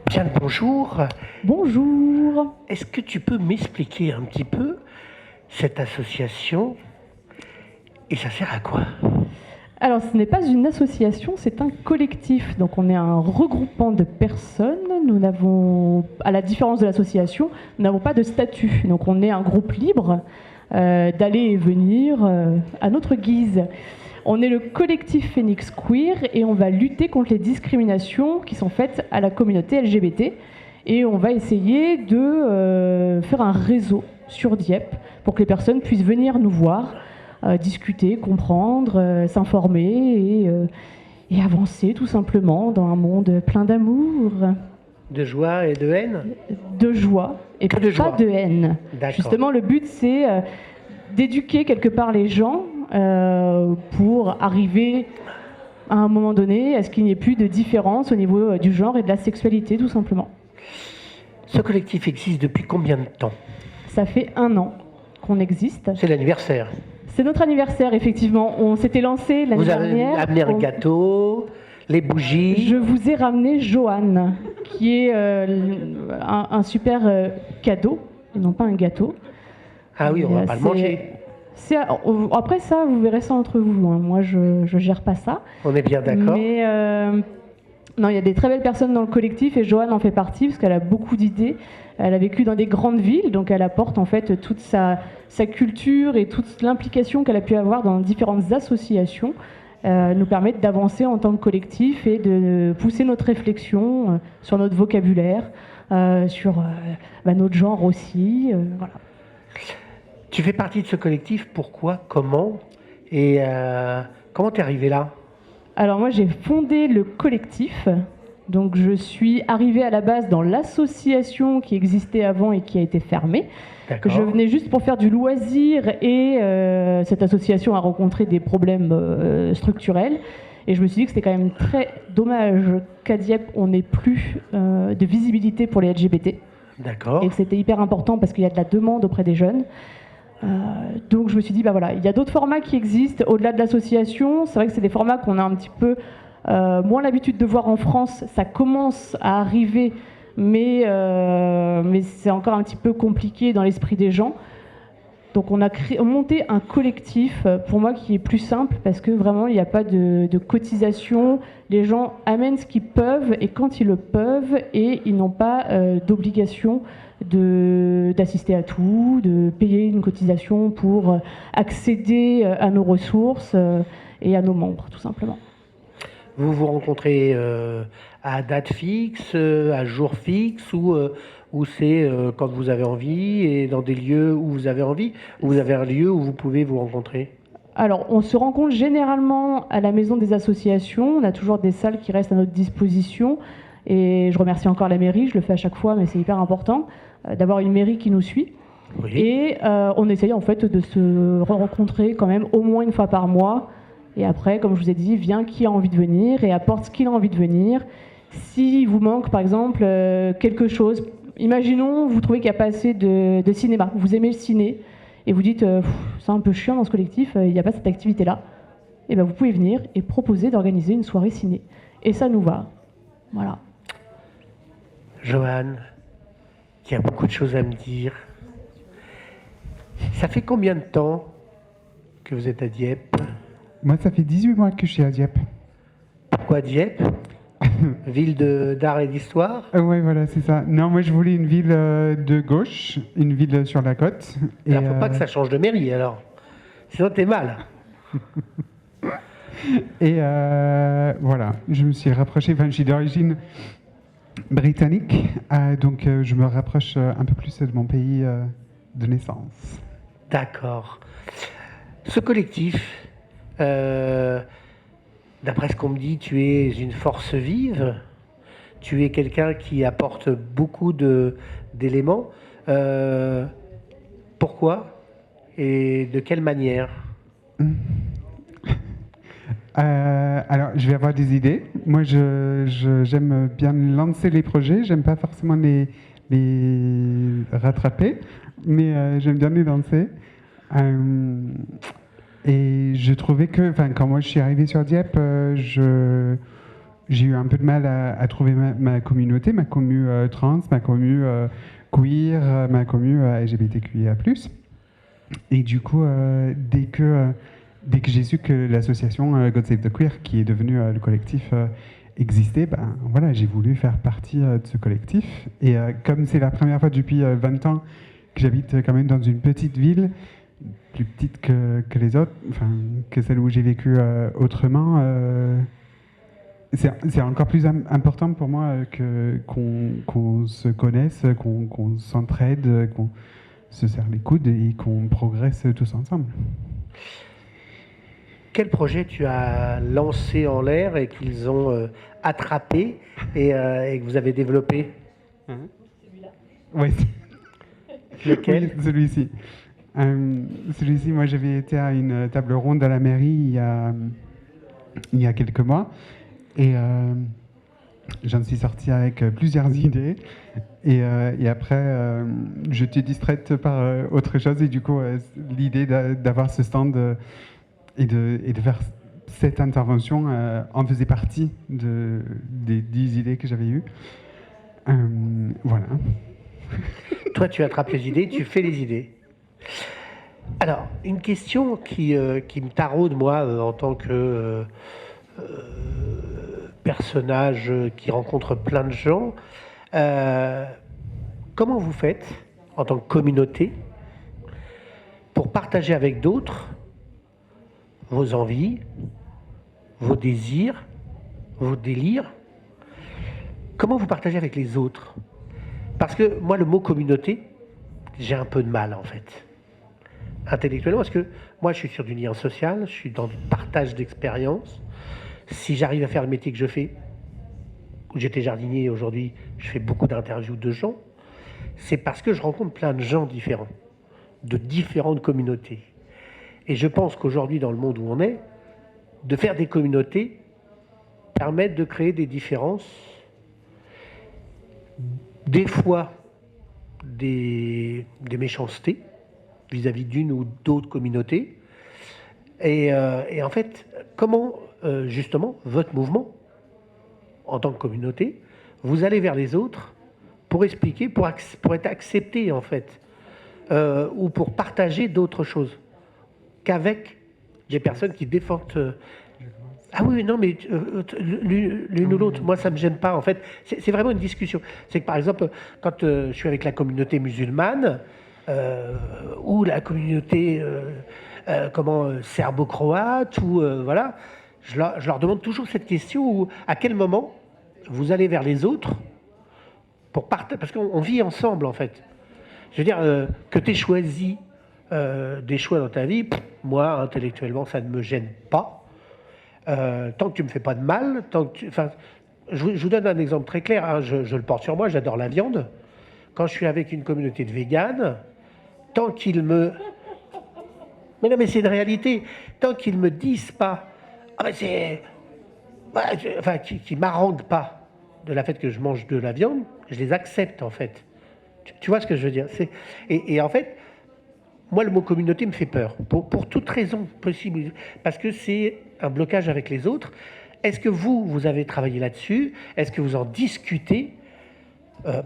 Bien le bonjour. Bonjour. Est-ce que tu peux m'expliquer un petit peu cette association et ça sert à quoi? Alors, ce n'est pas une association, c'est un collectif. Donc, on est un regroupement de personnes. Nous n'avons, à la différence de l'association, nous n'avons pas de statut. Donc, on est un groupe libre d'aller et venir à notre guise. On est le collectif Phoenix Queer et on va lutter contre les discriminations qui sont faites à la communauté LGBT. Et on va essayer de faire un réseau sur Dieppe pour que les personnes puissent venir nous voir, discuter, comprendre, s'informer et avancer tout simplement dans un monde plein d'amour. De joie et de haine? De joie et Que de pas joie. de haine. D'accord. Justement, le but, c'est d'éduquer quelque part les gens pour arriver à un moment donné à ce qu'il n'y ait plus de différence au niveau du genre et de la sexualité, tout simplement. Ce collectif existe depuis combien de temps? Ça fait 1 an qu'on existe. C'est l'anniversaire. C'est notre anniversaire, effectivement. On s'était lancé l'année Vous avez dernière. amené un gâteau, les bougies. Je vous ai ramené Joanne, qui est un super cadeau, et non pas un gâteau. Ah oui, on va pas le manger. Après ça, vous verrez ça entre vous. Hein. Moi, je ne gère pas ça. On est bien d'accord. Mais non, il y a des très belles personnes dans le collectif et Joanne en fait partie parce qu'elle a beaucoup d'idées. Elle a vécu dans des grandes villes, donc elle apporte en fait toute sa culture et toute l'implication qu'elle a pu avoir dans différentes associations. Nous permettent d'avancer en tant que collectif et de pousser notre réflexion sur notre vocabulaire, sur notre genre aussi. Voilà. Tu fais partie de ce collectif, pourquoi, comment et comment t'es arrivé là? Alors moi j'ai fondé le collectif, donc je suis arrivée à la base dans l'association qui existait avant et qui a été fermée. D'accord. Je venais juste pour faire du loisir et cette association a rencontré des problèmes structurels. Et je me suis dit que c'était quand même très dommage qu'à Dieppe, on n'ait plus de visibilité pour les LGBT. D'accord. Et que c'était hyper important parce qu'il y a de la demande auprès des jeunes. Donc je me suis dit, bah voilà, il y a d'autres formats qui existent au-delà de l'association. C'est vrai que c'est des formats qu'on a un petit peu moins l'habitude de voir en France. Ça commence à arriver, mais c'est encore un petit peu compliqué dans l'esprit des gens. Donc on a monté un collectif, pour moi, qui est plus simple, parce que vraiment, il n'y a pas de cotisation. Les gens amènent ce qu'ils peuvent, et quand ils le peuvent, et ils n'ont pas d'obligation d'assister à tout, de payer une cotisation pour accéder à nos ressources et à nos membres, tout simplement. Vous vous rencontrez à date fixe, à jour fixe, ou c'est quand vous avez envie et dans des lieux où vous avez envie, ou vous avez un lieu où vous pouvez vous rencontrer? Alors, on se rencontre généralement à la maison des associations. On a toujours des salles qui restent à notre disposition. Et je remercie encore la mairie, je le fais à chaque fois, mais c'est hyper important d'avoir une mairie qui nous suit. Oui. Et on essaye en fait de se rencontrer quand même au moins 1 fois par mois. Et après, comme je vous ai dit, vient qui a envie de venir et apporte ce qu'il a envie de venir. S'il vous manque par exemple quelque chose, imaginons, vous trouvez qu'il n'y a pas assez de cinéma, vous aimez le ciné, et vous dites c'est un peu chiant dans ce collectif, il n'y a pas cette activité-là, et ben vous pouvez venir et proposer d'organiser une soirée ciné. Et ça nous va. Voilà. Joanne, qui a beaucoup de choses à me dire. Ça fait combien de temps que vous êtes à Dieppe? Moi, ça fait 18 mois que je suis à Dieppe. Pourquoi Dieppe? Ville d'art et d'histoire? Ouais, voilà, c'est ça. Non, moi, je voulais une ville de gauche, une ville sur la côte. Il ne faut pas que ça change de mairie, alors. Sinon, t'es mal. Et voilà, je me suis rapproché, enfin, je suis d'origine britannique, donc je me rapproche un peu plus de mon pays de naissance. D'accord. Ce collectif, d'après ce qu'on me dit, tu es une force vive, tu es quelqu'un qui apporte beaucoup d'éléments. Pourquoi et de quelle manière? Alors, je vais avoir des idées. Moi, j'aime bien lancer les projets. J'aime pas forcément les rattraper, mais j'aime bien les lancer. Et je trouvais que, quand moi je suis arrivé sur Dieppe, j'ai eu un peu de mal à trouver ma communauté, ma commu trans, ma commu queer, ma commu LGBTQIA+. Et du coup, dès que j'ai su que l'association God Save the Queer, qui est devenue le collectif, existait, ben, voilà, j'ai voulu faire partie de ce collectif. Et comme c'est la première fois depuis 20 ans que j'habite quand même dans une petite ville, plus petite que les autres, enfin, que celle où j'ai vécu autrement, c'est encore plus important pour moi qu'on se connaisse, qu'on s'entraide, qu'on se serre les coudes et qu'on progresse tous ensemble. Quel projet tu as lancé en l'air et qu'ils ont attrapé et que vous avez développé? Oui. Lequel? Oui, celui-ci. Celui-ci, moi j'avais été à une table ronde à la mairie il y a quelques mois et j'en suis sorti avec plusieurs idées et après j'étais distraite par autre chose et du coup l'idée d'avoir ce stand et de faire cette intervention en faisait partie des 10 idées que j'avais eues. Voilà. Toi, tu attrapes les idées, tu fais les idées. Alors, une question qui me taraude, moi, en tant que personnage qui rencontre plein de gens. Comment vous faites, en tant que communauté, pour partager avec d'autres vos envies, vos désirs, vos délires? Comment vous partagez avec les autres? Parce que moi, le mot communauté, j'ai un peu de mal, en fait, intellectuellement, parce que moi, je suis sur du lien social, je suis dans du partage d'expériences. Si j'arrive à faire le métier que je fais, où j'étais jardinier, aujourd'hui, je fais beaucoup d'interviews de gens, c'est parce que je rencontre plein de gens différents, de différentes communautés. Et je pense qu'aujourd'hui, dans le monde où on est, de faire des communautés permet de créer des différences, des fois des méchancetés vis-à-vis d'une ou d'autres communautés. Et en fait, comment justement votre mouvement, en tant que communauté, vous allez vers les autres pour expliquer, pour être accepté en fait, ou pour partager d'autres choses qu'avec des personnes qui défendent. Ah oui, non, mais l'une ou l'autre, moi ça me gêne pas en fait. C'est vraiment une discussion. C'est que par exemple, quand je suis avec la communauté musulmane ou la communauté serbo-croate ou voilà, je leur demande toujours cette question où, à quel moment vous allez vers les autres pour partager, parce qu'on vit ensemble en fait. Je veux dire que tu aies choisi des choix dans ta vie, moi intellectuellement ça ne me gêne pas. Tant que tu me fais pas de mal, je vous donne un exemple très clair, hein, je le porte sur moi, j'adore la viande. Quand je suis avec une communauté de véganes, tant qu'ils me... Mais non, mais c'est une réalité. Tant qu'ils me disent pas, qui m'arrangent pas de la fait que je mange de la viande, je les accepte en fait. Tu vois ce que je veux dire? Et en fait, moi, le mot communauté me fait peur, pour toute raison possible, parce que c'est un blocage avec les autres. Est-ce que vous avez travaillé là-dessus? Est-ce que vous en discutez?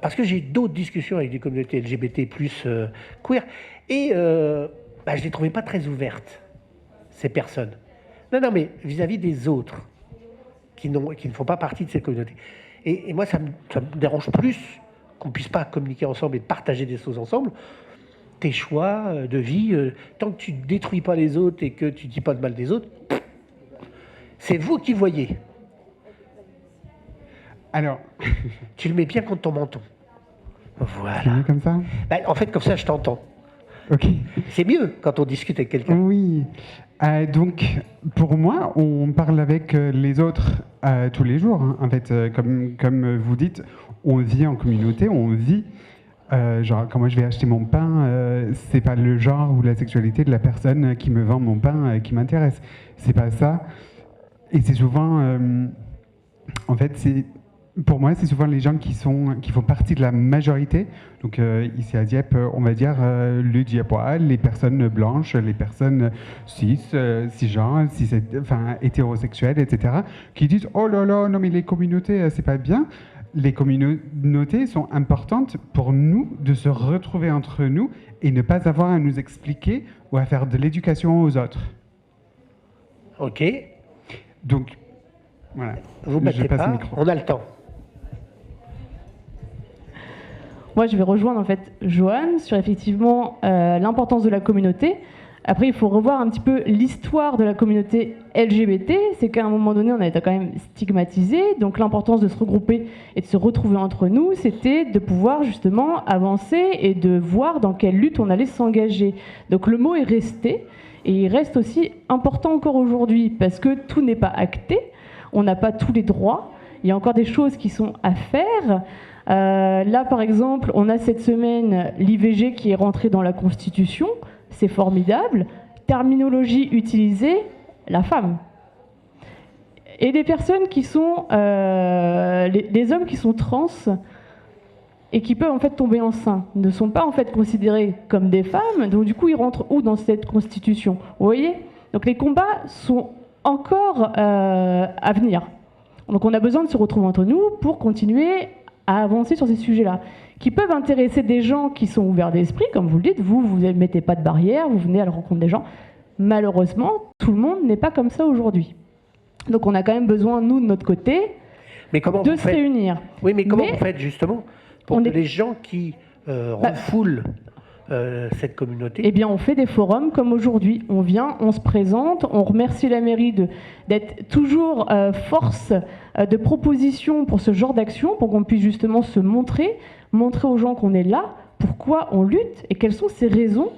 Parce que j'ai d'autres discussions avec des communautés LGBT+, queer, et je ne les trouvais pas très ouvertes, ces personnes. Non, mais vis-à-vis des autres, qui ne font pas partie de cette communauté. Et moi, ça me dérange plus qu'on ne puisse pas communiquer ensemble et partager des choses ensemble, tes choix de vie, tant que tu ne détruis pas les autres et que tu ne dis pas de mal des autres, c'est vous qui voyez. Alors, tu le mets bien contre ton menton. Voilà. Tu le mets comme ça? En fait, comme ça, je t'entends. Ok. C'est mieux quand on discute avec quelqu'un. Oui. Donc, pour moi, on parle avec les autres tous les jours. Hein. En fait, comme vous dites, on vit en communauté, on vit. Genre, quand moi je vais acheter mon pain, c'est pas le genre ou la sexualité de la personne qui me vend mon pain qui m'intéresse. C'est pas ça. Et c'est souvent, en fait, pour moi, c'est souvent les gens qui font partie de la majorité. Donc ici à Dieppe, on va dire le Diepois, les personnes blanches, les personnes cisgenres, enfin, hétérosexuelles, etc., qui disent « Oh là là, non mais les communautés, c'est pas bien ». Les communautés sont importantes pour nous de se retrouver entre nous et ne pas avoir à nous expliquer ou à faire de l'éducation aux autres. Ok. Donc, voilà. Vous battez passe pas, le micro. on a le temps. Moi, je vais rejoindre en fait Joanne sur effectivement l'importance de la communauté. Après, il faut revoir un petit peu l'histoire de la communauté LGBT. C'est qu'à un moment donné, on a été quand même stigmatisé. Donc, l'importance de se regrouper et de se retrouver entre nous, c'était de pouvoir justement avancer et de voir dans quelle lutte on allait s'engager. Donc, le mot est resté. Et il reste aussi important encore aujourd'hui parce que tout n'est pas acté. On n'a pas tous les droits. Il y a encore des choses qui sont à faire. Là, par exemple, on a cette semaine l'IVG qui est rentré dans la Constitution. C'est formidable. Terminologie utilisée, la femme. Et les personnes qui sont... les hommes qui sont trans et qui peuvent en fait tomber enceintes ne sont pas en fait considérés comme des femmes. Donc du coup, ils rentrent où dans cette Constitution? Vous voyez? Donc les combats sont encore à venir. Donc on a besoin de se retrouver entre nous pour continuer à avancer sur ces sujets-là, qui peuvent intéresser des gens qui sont ouverts d'esprit, comme vous le dites, vous ne mettez pas de barrière, vous venez à la rencontre des gens. Malheureusement, tout le monde n'est pas comme ça aujourd'hui. Donc on a quand même besoin, nous, de notre côté, de se réunir. Oui, mais comment vous faites justement pour que les gens qui refoulent cette communauté... Eh bien, on fait des forums comme aujourd'hui. On vient, on se présente, on remercie la mairie d'être toujours force de proposition pour ce genre d'action, pour qu'on puisse justement se montrer aux gens qu'on est là, pourquoi on lutte et quelles sont ces raisons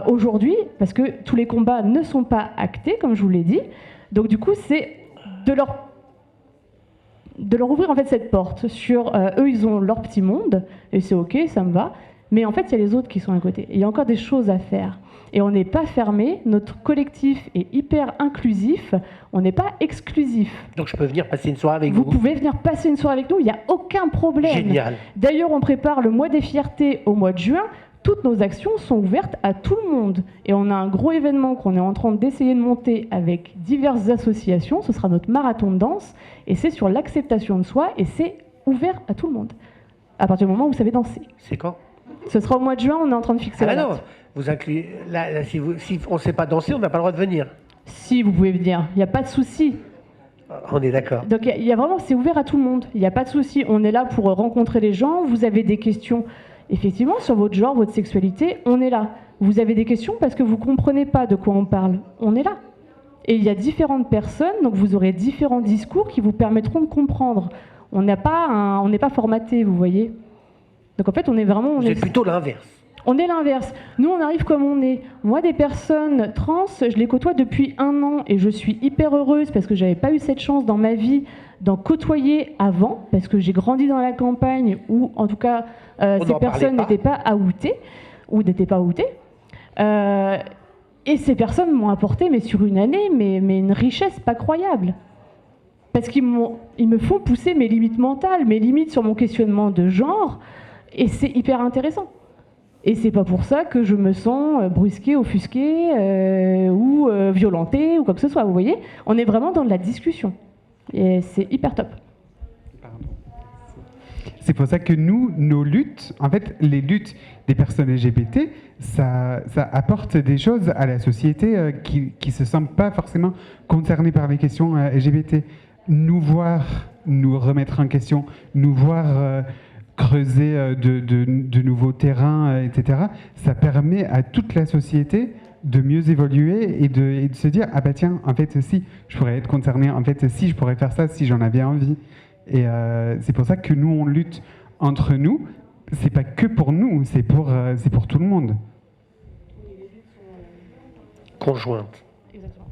aujourd'hui, parce que tous les combats ne sont pas actés, comme je vous l'ai dit. Donc du coup, c'est de leur ouvrir en fait cette porte sur eux, ils ont leur petit monde, et c'est ok, ça me va. Mais en fait, il y a les autres qui sont à côté. Et il y a encore des choses à faire. Et on n'est pas fermé. Notre collectif est hyper inclusif. On n'est pas exclusif. Donc je peux venir passer une soirée avec vous? Vous pouvez venir passer une soirée avec nous. Il n'y a aucun problème. Génial. D'ailleurs, on prépare le mois des fiertés au mois de juin. Toutes nos actions sont ouvertes à tout le monde. Et on a un gros événement qu'on est en train d'essayer de monter avec diverses associations. Ce sera notre marathon de danse. Et c'est sur l'acceptation de soi. Et c'est ouvert à tout le monde. À partir du moment où vous savez danser. C'est quand? Ce sera au mois de juin, on est en train de fixer la date. Non, vous incluez. Là, si on ne sait pas danser, on n'a pas le droit de venir. Si, vous pouvez venir, il n'y a pas de souci. On est d'accord. Donc il y a vraiment, c'est ouvert à tout le monde. Il n'y a pas de souci. On est là pour rencontrer les gens. Vous avez des questions, effectivement, sur votre genre, votre sexualité, on est là. Vous avez des questions parce que vous ne comprenez pas de quoi on parle, on est là. Et il y a différentes personnes, donc vous aurez différents discours qui vous permettront de comprendre. On n'est pas formaté, vous voyez. Donc en fait, on est vraiment... C'est plutôt l'inverse. On est l'inverse. Nous, on arrive comme on est. Moi, des personnes trans, je les côtoie depuis 1 an et je suis hyper heureuse parce que j'avais pas eu cette chance dans ma vie d'en côtoyer avant, parce que j'ai grandi dans la campagne où, en tout cas, ces personnes n'étaient pas outées ou n'étaient pas outées. Et ces personnes m'ont apporté, mais sur une année, mais une richesse pas croyable. Parce qu'ils me font pousser mes limites mentales, mes limites sur mon questionnement de genre. Et c'est hyper intéressant. Et c'est pas pour ça que je me sens brusquée, offusquée ou violentée ou quoi que ce soit. Vous voyez, on est vraiment dans de la discussion. Et c'est hyper top. C'est pour ça que nous, nos luttes, en fait, les luttes des personnes LGBT, ça apporte des choses à la société qui ne se sentent pas forcément concernées par les questions LGBT. Nous voir, nous remettre en question, nous voir... creuser de nouveaux terrains, etc., ça permet à toute la société de mieux évoluer et de se dire « Ah bah tiens, en fait, si, je pourrais être concerné, en fait, si, je pourrais faire ça, si j'en avais envie. » Et c'est pour ça que nous, on lutte entre nous. C'est pas que pour nous, c'est pour tout le monde. Conjointe. Exactement.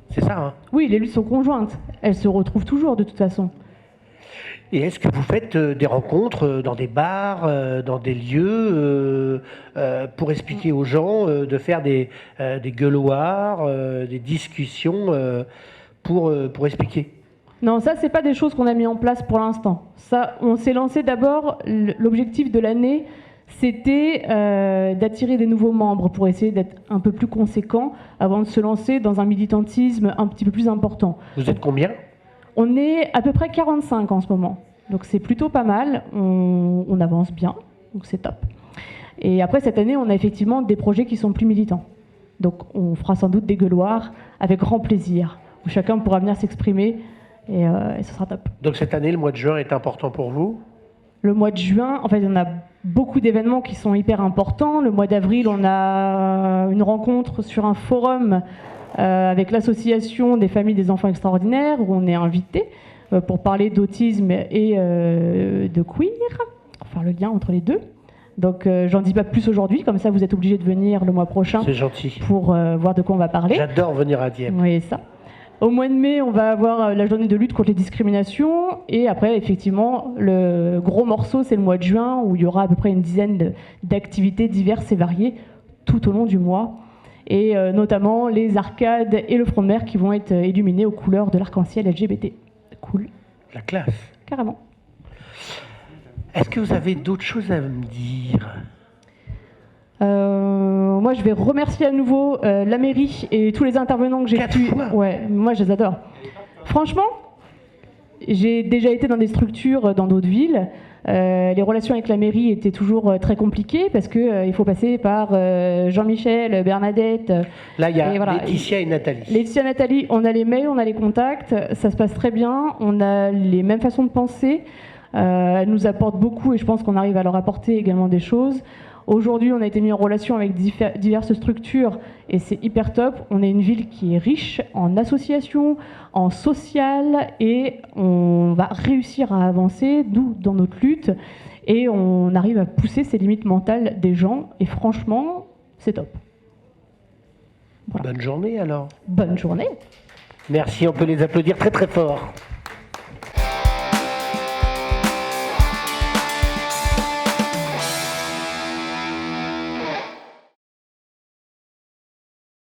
C'est ça, hein? Oui, les luttes sont conjointes. Elles se retrouvent toujours, de toute façon. Et est-ce que vous faites des rencontres dans des bars, dans des lieux, pour expliquer aux gens, de faire des gueuloirs, des discussions pour expliquer? Non, ça, c'est pas des choses qu'on a mis en place pour l'instant. Ça, on s'est lancé d'abord, l'objectif de l'année, c'était d'attirer des nouveaux membres pour essayer d'être un peu plus conséquent avant de se lancer dans un militantisme un petit peu plus important. Vous êtes combien? On est à peu près 45 en ce moment. Donc c'est plutôt pas mal, on avance bien, donc c'est top. Et après, cette année, on a effectivement des projets qui sont plus militants. Donc on fera sans doute des gueuloirs avec grand plaisir, où chacun pourra venir s'exprimer et ce sera top. Donc cette année, le mois de juin est important pour vous? Le mois de juin, en fait, on a beaucoup d'événements qui sont hyper importants. Le mois d'avril, on a une rencontre sur un forum avec l'association des familles des enfants extraordinaires, où on est invité pour parler d'autisme et de queer, pour faire le lien entre les deux. Donc j'en dis pas plus aujourd'hui, comme ça vous êtes obligés de venir le mois prochain. C'est gentil. Pour voir de quoi on va parler. J'adore venir à Dieppe. Oui, ça. Au mois de mai, on va avoir la journée de lutte contre les discriminations. Et après, effectivement, le gros morceau, c'est le mois de juin, où il y aura à peu près une dizaine d'activités diverses et variées tout au long du mois. Et notamment les arcades et le front de mer qui vont être illuminés aux couleurs de l'arc-en-ciel LGBT. Cool. La classe. Carrément. Est-ce que vous avez d'autres choses à me dire? Moi, je vais remercier à nouveau la mairie et tous les intervenants que j'ai 4 pu. fois. Ouais, moi, je les adore. Franchement, j'ai déjà été dans des structures dans d'autres villes. Les relations avec la mairie étaient toujours très compliquées parce que il faut passer par Jean-Michel, Bernadette. Là, il y a et voilà. Laetitia et Nathalie. Laetitia, Nathalie, on a les mails, on a les contacts, ça se passe très bien. On a les mêmes façons de penser. Elles nous apportent beaucoup et je pense qu'on arrive à leur apporter également des choses. Aujourd'hui, on a été mis en relation avec diverses structures et c'est hyper top. On est une ville qui est riche en associations, en social et on va réussir à avancer, nous, dans notre lutte. Et on arrive à pousser ces limites mentales des gens et franchement, c'est top. Voilà. Bonne journée alors. Bonne journée. Merci, on peut les applaudir très très fort.